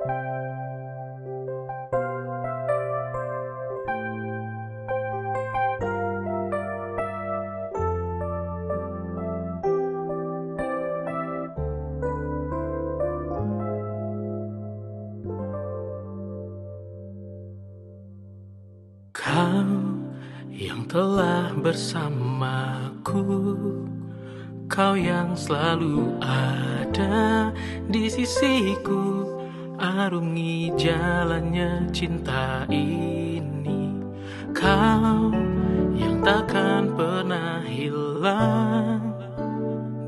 Kau yang telah bersamaku, kau yang selalu ada di sisiku, arungi jalannya cinta ini. Kau yang takkan pernah hilang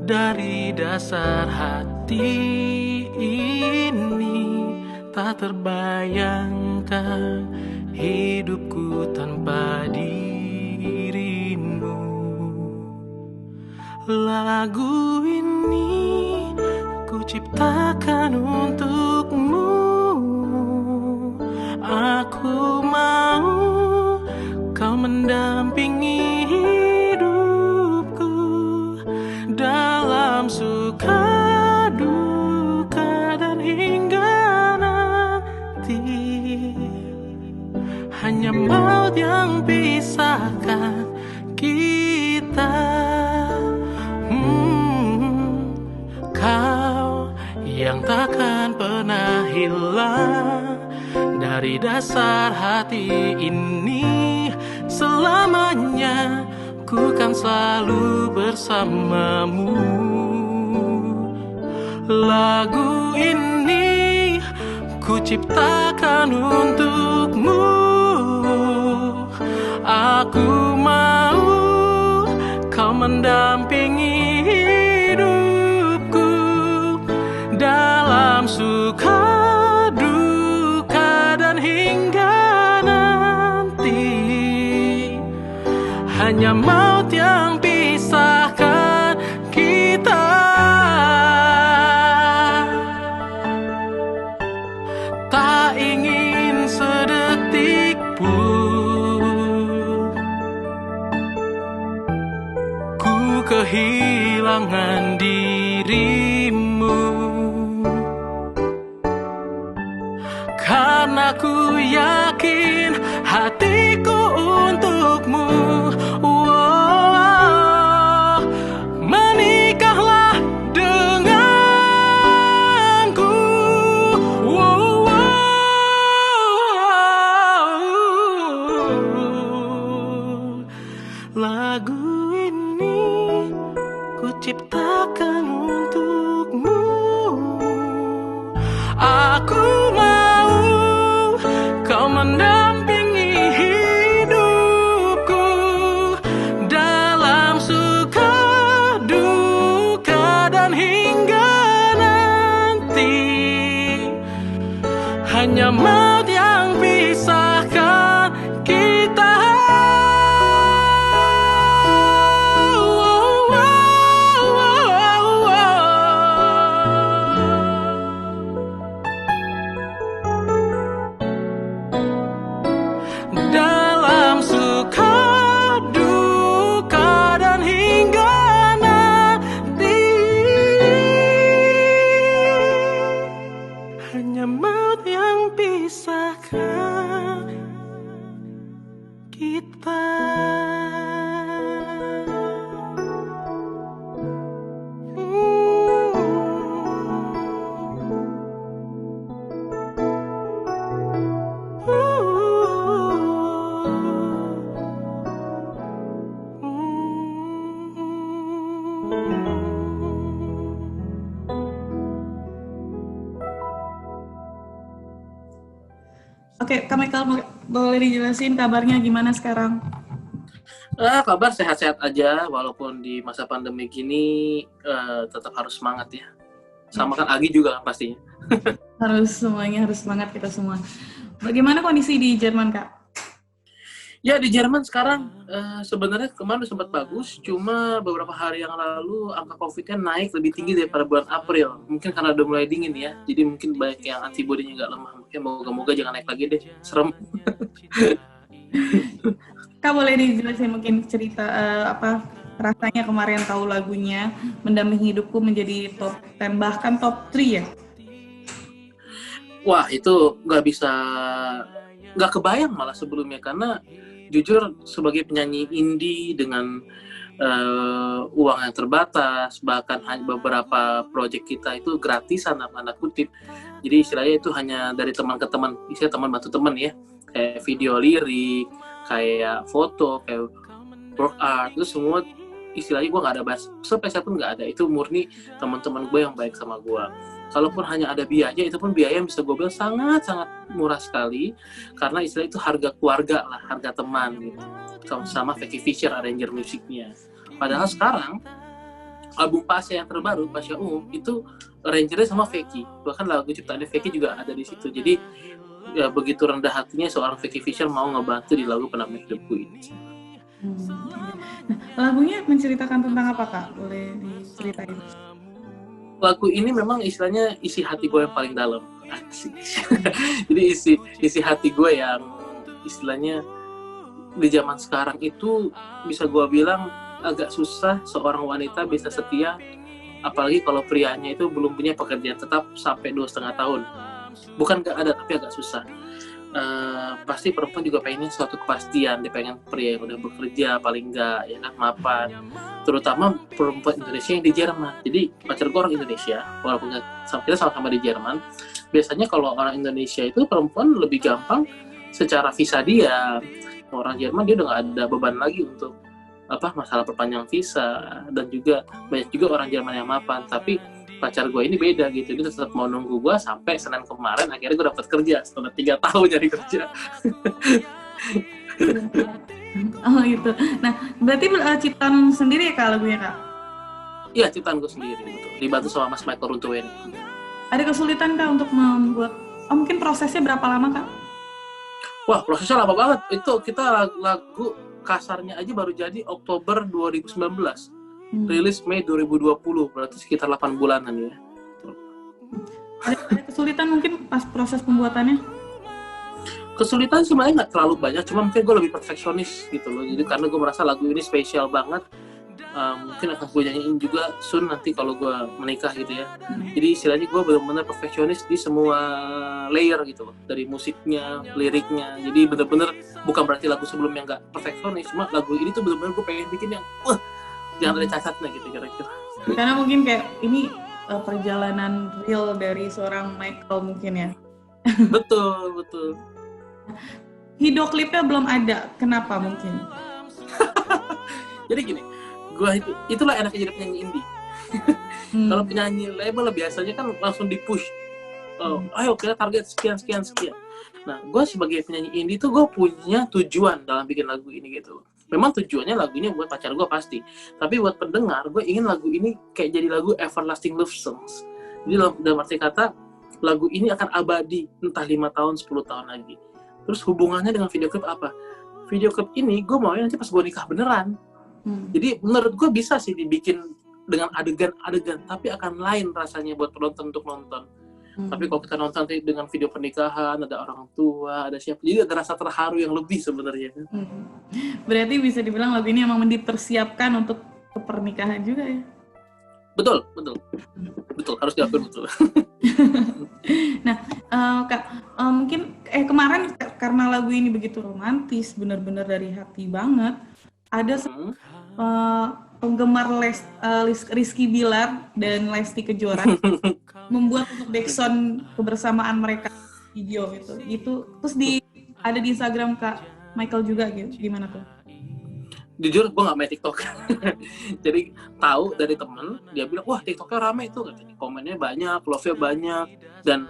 dari dasar hati ini. Tak terbayangkan hidupku tanpa dirimu. Lagu ini ku ciptakan untukmu. Aku mau kau mendampingi hidupku dalam suka duka dan hingga nanti. Hanya maut yang pisahkan kita. Kau yang takkan pernah hilang dari dasar hati ini. Selamanya ku kan selalu bersamamu. Lagu ini ku ciptakan untukmu. Aku mau kau mendampingi hidupku dalam suka duka dan hingga nanti. Hanya maut yang pisahkan kita. Tak ingin sedetik pun ku kehilangan dirimu, karena ku yakin hatiku untukmu. Wow, menikahlah denganku. Wow, lagu ini ku ciptakan untukmu. Aku mau kau mendampingi hidupku dalam suka duka dan hingga nanti. Hanya maut yang pisahkan kita. Dalam suka duka dan hingga nanti. Hanya maut yang pisahkan kita. Oke, Kak Michael, boleh dijelasin kabarnya gimana sekarang? Kabar sehat-sehat aja, walaupun di masa pandemi gini tetap harus semangat ya. Sama kan Agi juga pastinya. Semuanya harus semangat kita semua. Bagaimana kondisi di Jerman, Kak? Ya di Jerman sekarang sebenarnya kemarin sempat bagus, cuma beberapa hari yang lalu angka COVID-nya naik lebih tinggi daripada bulan April. Mungkin karena udah mulai dingin ya, jadi mungkin banyak yang antibodinya nggak lemah. Mungkin moga-moga jangan naik lagi deh, serem. Kak boleh dijelasin mungkin cerita apa rasanya kemarin tahu lagunya Mendampingi Hidupku menjadi top 10 bahkan top 3 ya? Wah, itu nggak kebayang malah sebelumnya, karena jujur sebagai penyanyi indie dengan uang yang terbatas, bahkan hanya beberapa proyek kita itu gratisan, tanda kutip. Jadi istilahnya itu hanya dari teman ke teman, istilah teman bantu teman ya, kayak video lirik, kayak foto, kayak work art, itu semua istilahnya gue nggak ada bahas sepeser pun nggak ada, itu murni teman-teman gue yang baik sama gue. Kalaupun hanya ada biaya, itu pun biaya yang bisa gue bilang sangat-sangat murah sekali, karena istilah itu harga keluarga lah, harga teman gitu, sama Vicky Fisher arranger musiknya. Padahal sekarang album Pasha yang terbaru, Pasha itu arrangernya sama Vicky, bahkan lagu ciptaannya Vicky juga ada di situ. Jadi ya begitu rendah hatinya seorang Vicky Fisher mau ngebantu di lagu Penampilan Hidupku ini. Nah, lagunya menceritakan tentang apa Kak? Boleh diceritain? Lagu ini memang istilahnya isi hati gue yang paling dalam. Jadi isi hati gue yang istilahnya di zaman sekarang itu bisa gue bilang agak susah seorang wanita bisa setia, apalagi kalau prianya itu belum punya pekerjaan tetap sampai 2,5 tahun. Bukan gak ada, tapi agak susah. Pasti perempuan juga pengennya suatu kepastian, dia pengen pria yang udah bekerja paling enggak ya kan, mapan, terutama perempuan Indonesia yang di Jerman. Jadi pacar gue orang Indonesia, walaupun kita sama-sama di Jerman, biasanya kalau orang Indonesia itu perempuan lebih gampang secara visa dia, orang Jerman dia udah nggak ada beban lagi untuk masalah perpanjang visa, dan juga banyak juga orang Jerman yang mapan. Tapi pacar gue ini beda gitu, dia tetap mau nunggu gue sampai Senin kemarin, akhirnya gue dapat kerja setelah 3 tahun jadi kerja. Oh gitu. Nah, berarti ciptaan sendiri ya Kak lagunya Kak? Iya, ciptaan gue sendiri, betul. Dibantu sama Mas Michael Runtuwen. Ada kesulitan Kak untuk membuat, mungkin prosesnya berapa lama Kak? Wah, prosesnya lama banget. Itu kita lagu kasarnya aja baru jadi Oktober 2019. Rilis Mei 2020, berarti sekitar 8 bulanan ya. Ada kesulitan mungkin pas proses pembuatannya? Kesulitan sebenarnya nggak terlalu banyak, cuma mungkin gue lebih perfeksionis gitu loh. Jadi karena gue merasa lagu ini spesial banget, mungkin akan gue nyanyiin juga soon nanti kalau gue menikah gitu ya. Jadi istilahnya gue benar-benar perfeksionis di semua layer gitu loh, dari musiknya, liriknya. Jadi benar-benar bukan berarti lagu sebelumnya nggak perfeksionis, cuma lagu ini tuh benar-benar gue pengen bikin yang jangan ada cacatnya gitu kira-kira. Karena mungkin kayak ini perjalanan real dari seorang Michael mungkin ya. Betul. Video klipnya belum ada, kenapa mungkin? Jadi gini, itulah enaknya jadi penyanyi indie. Kalau penyanyi label biasanya kan langsung di-push. Ayo kita target sekian. Nah, gue sebagai penyanyi indie tuh gue punya tujuan dalam bikin lagu ini gitu. Memang tujuannya lagu ini buat pacar gue pasti, tapi buat pendengar gue ingin lagu ini kayak jadi lagu everlasting love songs. Jadi dalam arti kata lagu ini akan abadi entah 5 tahun 10 tahun lagi. Terus hubungannya dengan video klip apa? Video klip ini gue maunya nanti pas gue nikah beneran. Jadi menurut gue bisa sih dibikin dengan adegan-adegan, tapi akan lain rasanya buat penonton untuk nonton. Tapi kalau kita nonton dengan video pernikahan, ada orang tua, ada siapa, jadi ada rasa terharu yang lebih sebenarnya. Berarti bisa dibilang lagu ini emang dipersiapkan untuk pernikahan juga ya? Betul, harus diakui betul. Nah, Kak, mungkin kemarin karena lagu ini begitu romantis, benar-benar dari hati banget, ada penggemar Rizky Bilar dan Lesti Kejora membuat untuk backsound kebersamaan mereka video itu terus ada di Instagram Kak Michael juga gitu, gimana tuh? Jujur gue nggak main TikTok. Jadi tahu dari temen, dia bilang wah TikToknya rame tuh, katanya komennya banyak, love-nya banyak, dan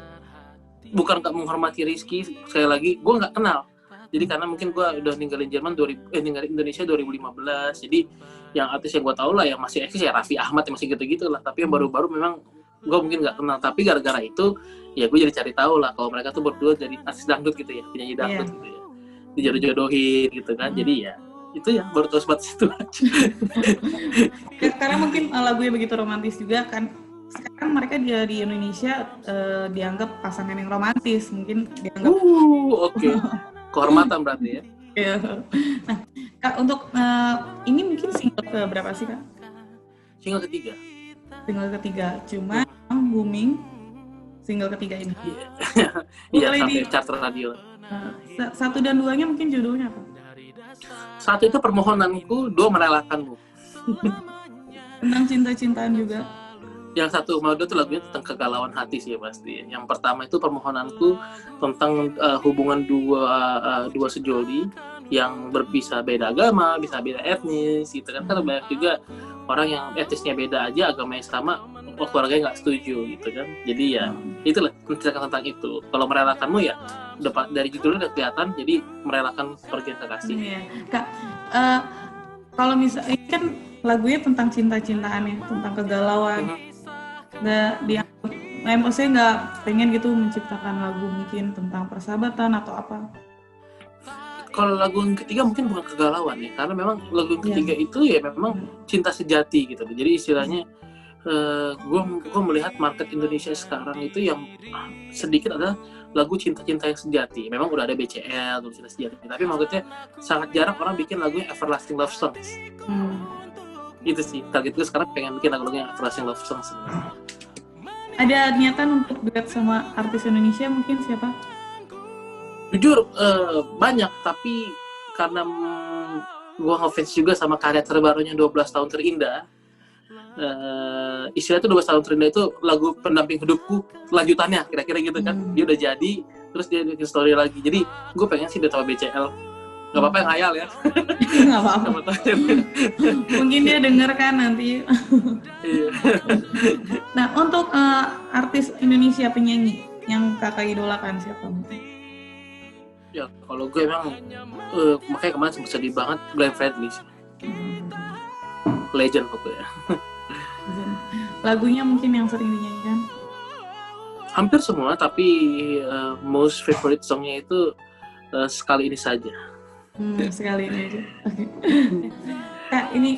bukan nggak menghormati Rizky, sekali lagi gue nggak kenal. Jadi karena mungkin gue udah ninggalin ninggalin Indonesia 2015, jadi yang artis yang gue tahu lah yang masih eksis ya Raffi Ahmad, yang masih gitu-gitu lah, tapi yang baru-baru memang gue mungkin nggak kenal. Tapi gara-gara itu ya gue jadi cari tahu lah kalau mereka tuh berdua jadi artis dangdut gitu ya, penyanyi dangdut gitu ya, dijodoh-jodohin gitu kan. Jadi ya itu ya baru tahu sebatas itu aja. Karena mungkin lagunya begitu romantis juga kan. Sekarang mereka di Indonesia dianggap pasangan yang romantis, mungkin dianggap oke. Kehormatan berarti ya. Nah, Kak, untuk ini mungkin single ke berapa sih Kak? Single ketiga. Cuma booming single ketiga ini. Iya, Boleh sampai chart radio. 1 dan 2-nya mungkin judulnya apa? 1 itu permohonanku, 2 merelakanmu. Tentang cinta-cintaan juga. Yang 1 sama 2 tuh lagunya tentang kegalauan hati sih pasti. Yang pertama itu permohonanku tentang hubungan dua sejoli yang berpisah beda agama, bisa beda etnis gitu kan. Karena banyak juga orang yang etnisnya beda aja, agamanya sama, keluarganya nggak setuju gitu kan. Jadi ya itulah menceritakan tentang itu. Kalau merelakanmu ya dari judulnya udah kelihatan, jadi merelakan pergian kekasih. Iya. Kak, kalau misalnya ini kan lagunya tentang cinta-cintaan ya, tentang kegalauan. Maksudnya nggak pengen gitu menciptakan lagu mungkin tentang persahabatan atau apa? Kalau lagu yang ketiga mungkin bukan kegalauan ya, karena memang lagu yang ketiga itu ya memang cinta sejati gitu. Jadi istilahnya gue melihat market Indonesia sekarang itu yang sedikit adalah lagu cinta-cinta yang sejati. Memang udah ada BCL, lagu cinta sejati, tapi maksudnya sangat jarang orang bikin lagunya everlasting love songs. Itu sih target gue sekarang, pengen bikin lagu-lagu yang everlasting love songs sebenarnya. Ada niatan untuk duet sama artis Indonesia mungkin siapa? Jujur banyak, tapi karena gue ngefans juga sama karya terbarunya 12 tahun terindah. Istilah itu 12 tahun terindah itu lagu pendamping hidupku lanjutannya kira-kira gitu kan. Dia udah jadi, terus dia bikin story lagi. Jadi gue pengen sih sama BCL. Gak apa-apa yang ngayal ya. Gak apa-apa. Mungkin dia denger kan nanti. Nah, untuk artis Indonesia penyanyi yang kakak idolakan siapa? Ya kalau gue emang makanya kemarin sempat sedih banget Glenn Fredly sih. Legend pokoknya. Lagunya mungkin yang sering dinyanyikan? Hampir semua, tapi most favorite songnya itu Sekali Ini Saja. Sekali ini aja. Kak, ini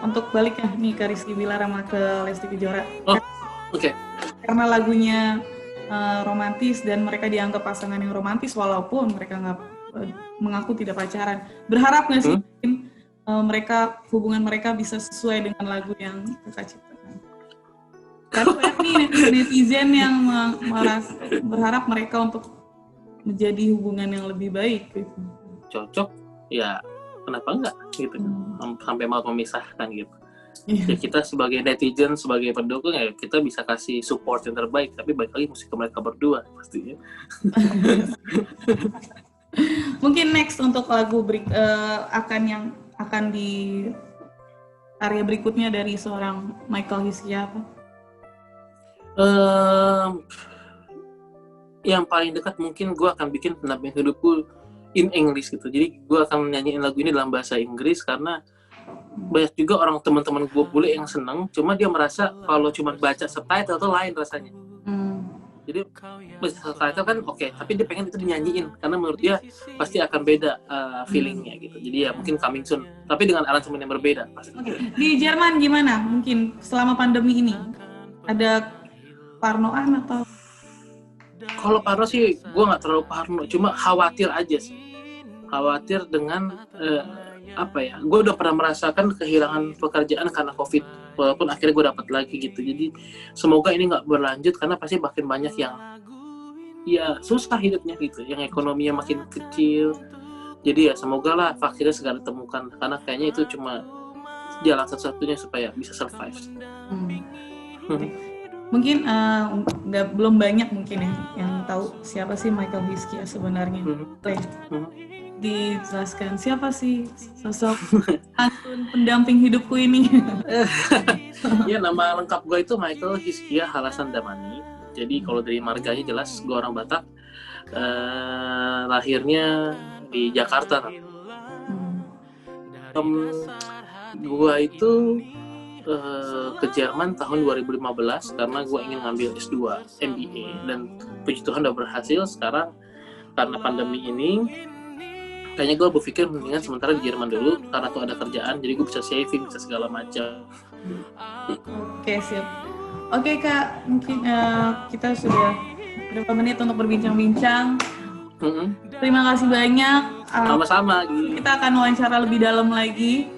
untuk balik ya nih ke Rizky Bilar sama ke Lesti Kejora. Oke. Karena lagunya romantis dan mereka dianggap pasangan yang romantis walaupun mereka nggak mengaku tidak pacaran. Berharap nggak sih hubungan mereka bisa sesuai dengan lagu yang kakak ciptakan? Karena banyak nih netizen yang berharap mereka untuk menjadi hubungan yang lebih baik gitu. Cocok ya, kenapa enggak gitu sampai mau memisahkan gitu. Ya kita sebagai netizen, sebagai pendukung ya kita bisa kasih support yang terbaik, tapi balik lagi mesti ke mereka berdua pastinya. Mungkin next untuk lagu akan di area berikutnya dari seorang Michael Hiskia apa? Yang paling dekat mungkin gue akan bikin pendamping hidupku in English gitu. Jadi gue akan nyanyiin lagu ini dalam bahasa Inggris karena banyak juga orang teman-teman gue bule yang seneng, cuma dia merasa kalau cuma baca subtitle itu lain rasanya. Jadi baca subtitle kan oke, tapi dia pengen itu dinyanyiin karena menurut dia pasti akan beda feelingnya gitu. Jadi ya mungkin coming soon, tapi dengan aransemen yang berbeda pasti. Di Jerman gimana? Mungkin selama pandemi ini ada parnoan atau? Kalau parno sih gue nggak terlalu parno, cuma khawatir aja sih. Khawatir dengan gue udah pernah merasakan kehilangan pekerjaan karena COVID, walaupun akhirnya gue dapat lagi gitu. Jadi semoga ini nggak berlanjut karena pasti makin banyak yang ya susah hidupnya gitu, yang ekonominya makin kecil. Jadi ya semoga lah vaksinnya segera ditemukan, karena kayaknya itu cuma jalan satu-satunya supaya bisa survive. Mungkin belum banyak mungkin ya yang tahu siapa sih Michael Hiskia sebenarnya. Dijelaskan siapa sih sosok antun pendamping hidupku ini? Ya, nama lengkap gue itu Michael Hiskia Halasan Damani. Jadi kalau dari marganya jelas gue orang Batak, lahirnya di Jakarta. Gue itu ke Jerman tahun 2015 karena gue ingin ngambil S2 MBA, dan puji Tuhan udah berhasil. Sekarang karena pandemi ini kayaknya gue berpikir mendingan sementara di Jerman dulu karena tuh ada kerjaan, jadi gue bisa saving, bisa segala macam. Oke, siap. Oke Kak, mungkin kita sudah berapa menit untuk berbincang-bincang. Terima kasih banyak. Sama-sama. Kita akan wawancara lebih dalam lagi.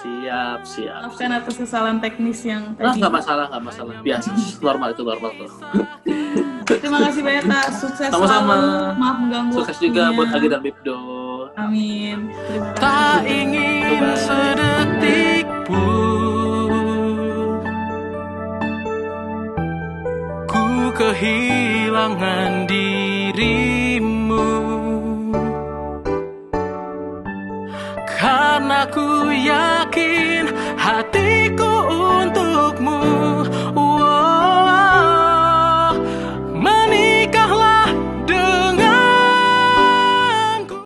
Siap. Maafkan atas kesalahan teknis yang tadi. Nggak masalah. Biasa, normal tuh. Terima kasih banyak Kak, sukses Sama-sama. selalu. Maaf mengganggu. Sukses juga waktunya. buat Agi dan Bibdo. Amin. Terima kasih. Tak ingin Bye-bye. sedetik pun ku kehilangan dirimu, karena ku yakin